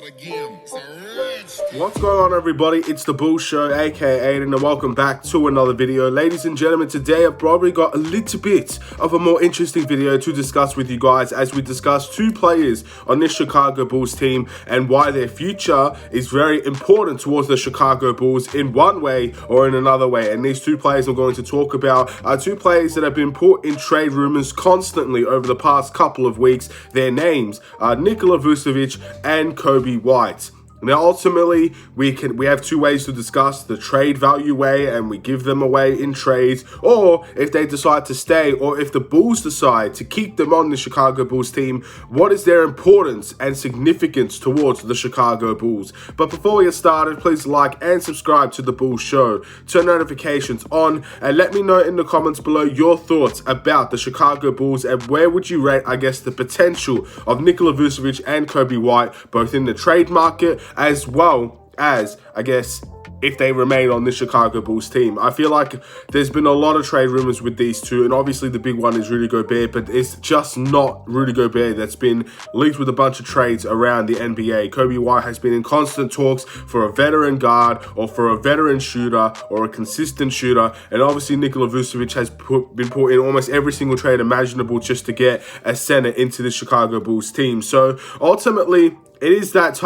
again. It's a rich. What's going on, everybody? It's the Bull Show, aka Aidan, and welcome back to another video. Ladies and gentlemen, today I've probably got a little bit of a more interesting video to discuss with you guys as we discuss two players on this Chicago Bulls team and why their future is very important towards the Chicago Bulls in one way or in another way. And these two players I'm going to talk about are two players that have been put in trade rumors constantly over the past couple of weeks. Their names are Nikola, Vucevic, and Coby White. Now, ultimately, we have two ways to discuss the trade value way, and we give them away in trades, or if they decide to stay, or if the Bulls decide to keep them on the Chicago Bulls team, what is their importance and significance towards the Chicago Bulls? But before we get started, please like and subscribe to the Bulls Show, turn notifications on, and let me know in the comments below your thoughts about the Chicago Bulls and where would you rate, I guess, the potential of Nikola Vucevic and Coby White, both in the trade market as well as, I guess, if they remain on the Chicago Bulls team. I feel like there's been a lot of trade rumors with these two, and obviously the big one is Rudy Gobert, but it's just not Rudy Gobert that's been linked with a bunch of trades around the NBA. Coby White has been in constant talks for a veteran guard or for a veteran shooter or a consistent shooter, and obviously Nikola Vucevic has been put in almost every single trade imaginable just to get a center into the Chicago Bulls team. So ultimately, it is that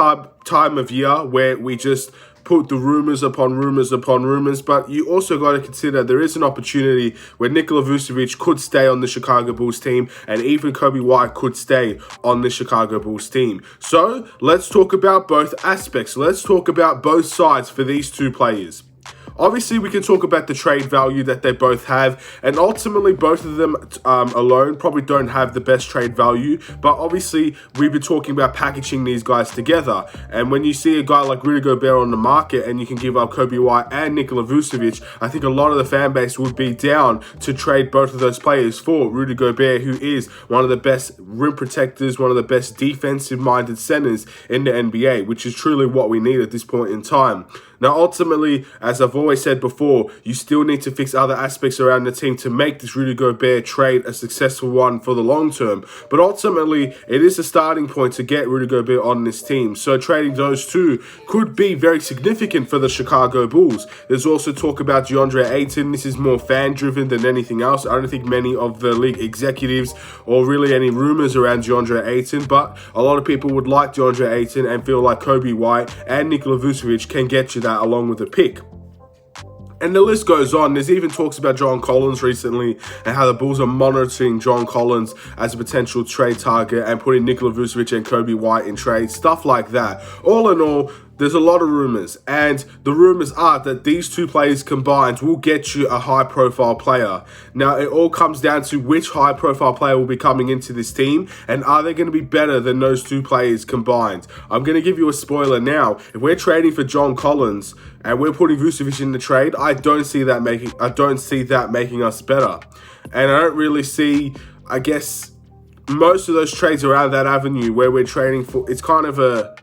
time of year where we just put the rumors upon rumors, but you also got to consider there is an opportunity where Nikola Vucevic could stay on the Chicago Bulls team, and even Coby White could stay on the Chicago Bulls team. So let's talk about both aspects. Let's talk about both sides for these two players. Obviously, we can talk about the trade value that they both have, and ultimately both of them alone probably don't have the best trade value, but obviously we've been talking about packaging these guys together, and when you see a guy like Rudy Gobert on the market and you can give up Coby White and Nikola Vucevic, I think a lot of the fan base would be down to trade both of those players for Rudy Gobert, who is one of the best rim protectors, one of the best defensive-minded centers in the NBA, which is truly what we need at this point in time. Now, ultimately, as I've always said before, you still need to fix other aspects around the team to make this Rudy Gobert trade a successful one for the long term. But ultimately, it is a starting point to get Rudy Gobert on this team. So trading those two could be very significant for the Chicago Bulls. There's also talk about DeAndre Ayton. This is more fan-driven than anything else. I don't think many of the league executives or really any rumors around DeAndre Ayton, but a lot of people would like DeAndre Ayton and feel like Coby White and Nikola Vucevic can get you that along with a pick. And the list goes on. There's even talks about John Collins recently and how the Bulls are monitoring John Collins as a potential trade target and putting Nikola Vucevic and Coby White in trades, stuff like that. All in all, there's a lot of rumors, and the rumors are that these two players combined will get you a high-profile player. Now, it all comes down to which high-profile player will be coming into this team, and are they going to be better than those two players combined? I'm going to give you a spoiler now. If we're trading for John Collins and we're putting Vucevic in the trade, I don't see that making us better, and I don't really see, I guess, most of those trades around that avenue where we're trading for. It's kind of a,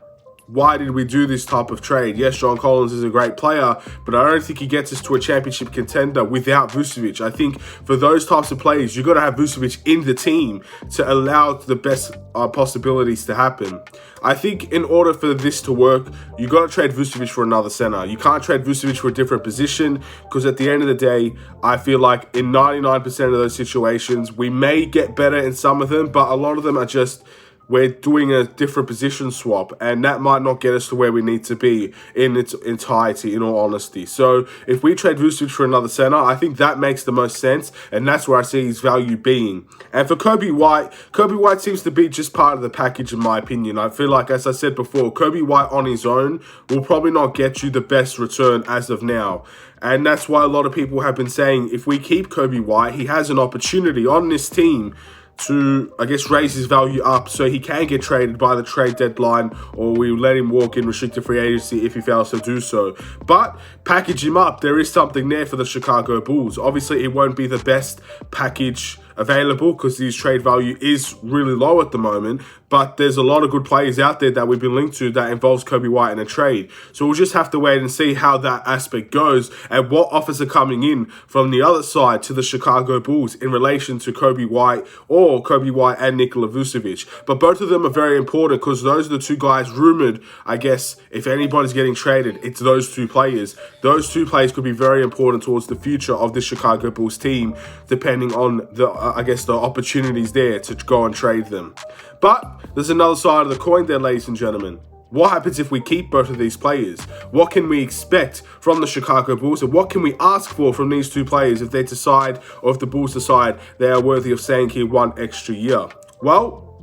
why did we do this type of trade? Yes, John Collins is a great player, but I don't think he gets us to a championship contender without Vucevic. I think for those types of players, you've got to have Vucevic in the team to allow the best possibilities to happen. I think in order for this to work, you got to trade Vucevic for another center. You can't trade Vucevic for a different position, because at the end of the day, I feel like in 99% of those situations, we may get better in some of them, but a lot of them are just, we're doing a different position swap, and that might not get us to where we need to be in its entirety, in all honesty. So if we trade Vucevic for another center, I think that makes the most sense, and that's where I see his value being. And for Coby White seems to be just part of the package, in my opinion. I feel like, as I said before, Coby White on his own will probably not get you the best return as of now. And that's why a lot of people have been saying, if we keep Coby White, he has an opportunity on this team to, I guess, raise his value up so he can get traded by the trade deadline, or we let him walk in restricted free agency if he fails to do so. But package him up. There is something there for the Chicago Bulls. Obviously, it won't be the best package available because his trade value is really low at the moment. But there's a lot of good players out there that we've been linked to that involves Coby White in a trade. So we'll just have to wait and see how that aspect goes and what offers are coming in from the other side to the Chicago Bulls in relation to Coby White or Coby White and Nikola Vucevic. But both of them are very important because those are the two guys rumored, I guess, if anybody's getting traded, it's those two players. Those two players could be very important towards the future of the Chicago Bulls team, depending on the, I guess, the opportunities there to go and trade them. But there's another side of the coin there, ladies and gentlemen. What happens if we keep both of these players? What can we expect from the Chicago Bulls? And what can we ask for from these two players if they decide, or if the Bulls decide they are worthy of staying here one extra year? Well,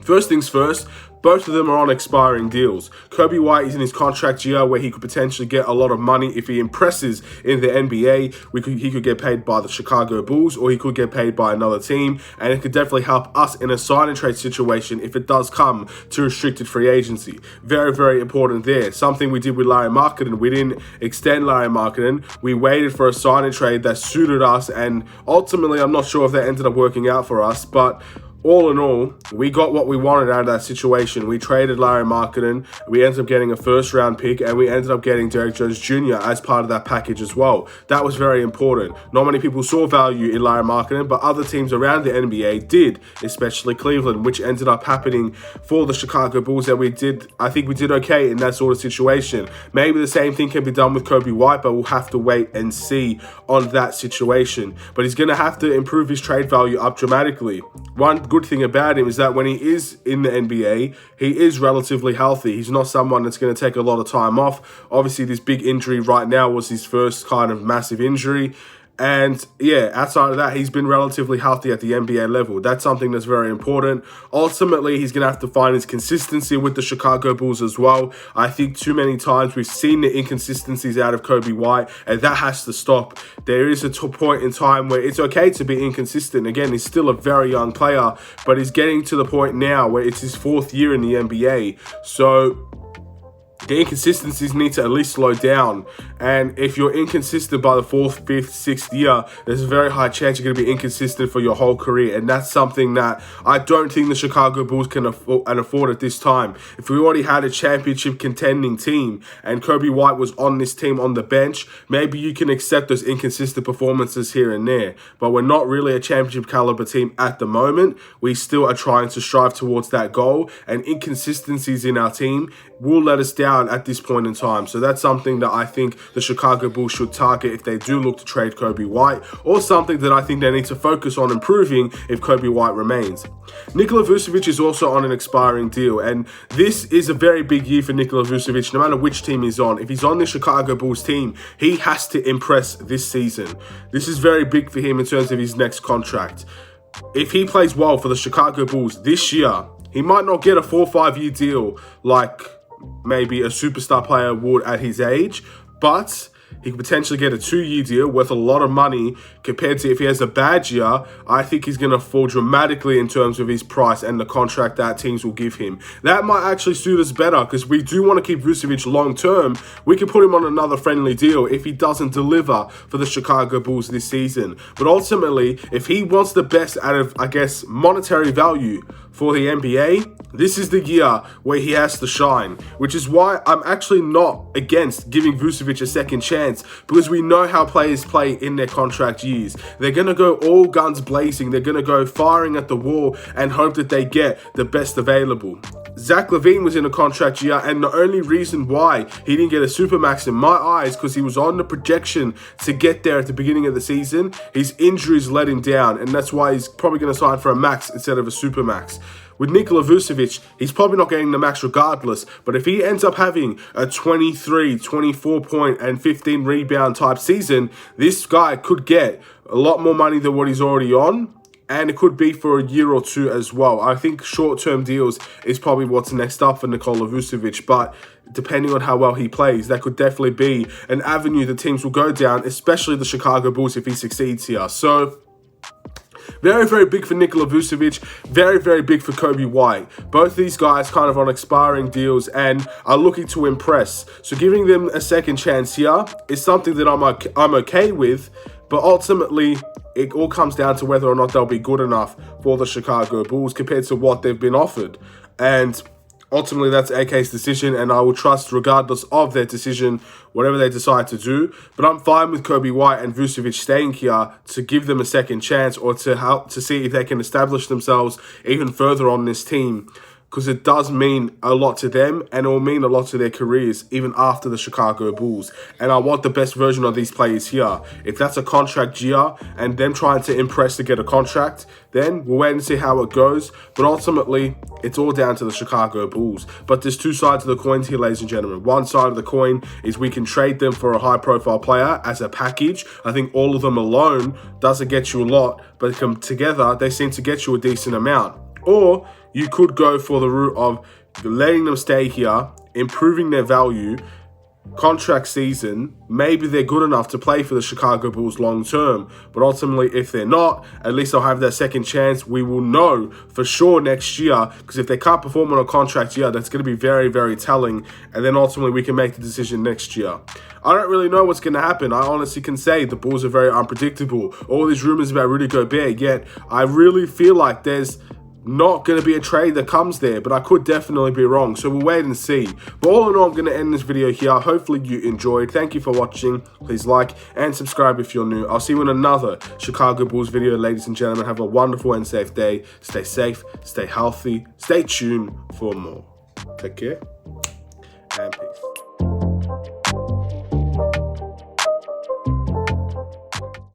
first things first, both of them are on expiring deals. Coby White is in his contract year where he could potentially get a lot of money if he impresses in the NBA. He could get paid by the Chicago Bulls or he could get paid by another team. And it could definitely help us in a sign and trade situation if it does come to restricted free agency. Very, very important there. Something we did with Larry Marketing. We didn't extend Larry Marketing. We waited for a sign and trade that suited us. And ultimately, I'm not sure if that ended up working out for us. But all in all, we got what we wanted out of that situation. We traded Larry Marketing, we ended up getting a first-round pick, and we ended up getting Derrick Jones Jr. as part of that package as well. That was very important. Not many people saw value in Larry Marketing, but other teams around the NBA did, especially Cleveland, which ended up happening for the Chicago Bulls. That I think we did okay in that sort of situation. Maybe the same thing can be done with Coby White, but we'll have to wait and see on that situation. But he's going to have to improve his trade value up dramatically. One good thing about him is that when he is in the NBA, he is relatively healthy. He's not someone that's going to take a lot of time off. Obviously, this big injury right now was his first kind of massive injury. And yeah, outside of that, he's been relatively healthy at the NBA level. That's something that's very important. Ultimately, he's going to have to find his consistency with the Chicago Bulls as well. I think too many times we've seen the inconsistencies out of Coby White, and that has to stop. There is a point in time where it's okay to be inconsistent. Again, he's still a very young player, but he's getting to the point now where it's his fourth year in the NBA. So the inconsistencies need to at least slow down. And if you're inconsistent by the 4th, 5th, 6th year, there's a very high chance you're going to be inconsistent for your whole career. And that's something that I don't think the Chicago Bulls can afford at this time. If we already had a championship contending team and Coby White was on this team on the bench, maybe you can accept those inconsistent performances here and there. But we're not really a championship caliber team at the moment. We still are trying to strive towards that goal. And inconsistencies in our team will let us down at this point in time. So that's something that I think the Chicago Bulls should target if they do look to trade Coby White, or something that I think they need to focus on improving if Coby White remains. Nikola Vucevic is also on an expiring deal, and this is a very big year for Nikola Vucevic no matter which team he's on. If he's on the Chicago Bulls team, he has to impress this season. This is very big for him in terms of his next contract. If he plays well for the Chicago Bulls this year, he might not get a 4 or 5 year deal like maybe a superstar player would at his age, but he could potentially get a 2-year deal worth a lot of money compared to if he has a bad year. I think he's going to fall dramatically in terms of his price and the contract that teams will give him. That might actually suit us better because we do want to keep Vucevic long term. We can put him on another friendly deal if he doesn't deliver for the Chicago Bulls this season. But ultimately, if he wants the best out of, I guess, monetary value for the NBA, this is the year where he has to shine, which is why I'm actually not against giving Vucevic a second chance, because we know how players play in their contract years. They're going to go all guns blazing. They're going to go firing at the wall and hope that they get the best available. Zach LaVine was in a contract year, and the only reason why he didn't get a supermax in my eyes because he was on the projection to get there at the beginning of the season. His injuries let him down, and that's why he's probably going to sign for a max instead of a supermax. With Nikola Vucevic, he's probably not getting the max regardless, but if he ends up having a 23, 24 point and 15 rebound type season, this guy could get a lot more money than what he's already on, and it could be for a year or two as well. I think short-term deals is probably what's next up for Nikola Vucevic, but depending on how well he plays, that could definitely be an avenue that teams will go down, especially the Chicago Bulls if he succeeds here. So very, very big for Nikola Vucevic. Very, very big for Coby White. Both these guys kind of on expiring deals and are looking to impress. So giving them a second chance here is something that I'm okay with. But ultimately, it all comes down to whether or not they'll be good enough for the Chicago Bulls compared to what they've been offered. And ultimately, that's AK's decision, and I will trust regardless of their decision, whatever they decide to do. But I'm fine with Coby White and Vucevic staying here to give them a second chance, or to help to see if they can establish themselves even further on this team, because it does mean a lot to them, and it will mean a lot to their careers even after the Chicago Bulls. And I want the best version of these players here. If that's a contract year and them trying to impress to get a contract, then we'll wait and see how it goes. But ultimately, it's all down to the Chicago Bulls. But there's two sides of the coin here, ladies and gentlemen. One side of the coin is we can trade them for a high-profile player as a package. I think all of them alone doesn't get you a lot, but come together, they seem to get you a decent amount. Or you could go for the route of letting them stay here, improving their value, contract season. Maybe they're good enough to play for the Chicago Bulls long term. But ultimately, if they're not, at least they'll have that second chance. We will know for sure next year, because if they can't perform on a contract year, that's going to be very, very telling. And then ultimately, we can make the decision next year. I don't really know what's going to happen. I honestly can say the Bulls are very unpredictable. All these rumors about Rudy Gobert, yet I really feel like there's not going to be a trade that comes there, but I could definitely be wrong, so we'll wait and see. But all in all, I'm going to end this video here. Hopefully you enjoyed. Thank you for watching. Please like and subscribe if you're new. I'll see you in another Chicago Bulls video, ladies and gentlemen. Have a wonderful and safe day. Stay safe, stay healthy, stay tuned for more. Take care and peace.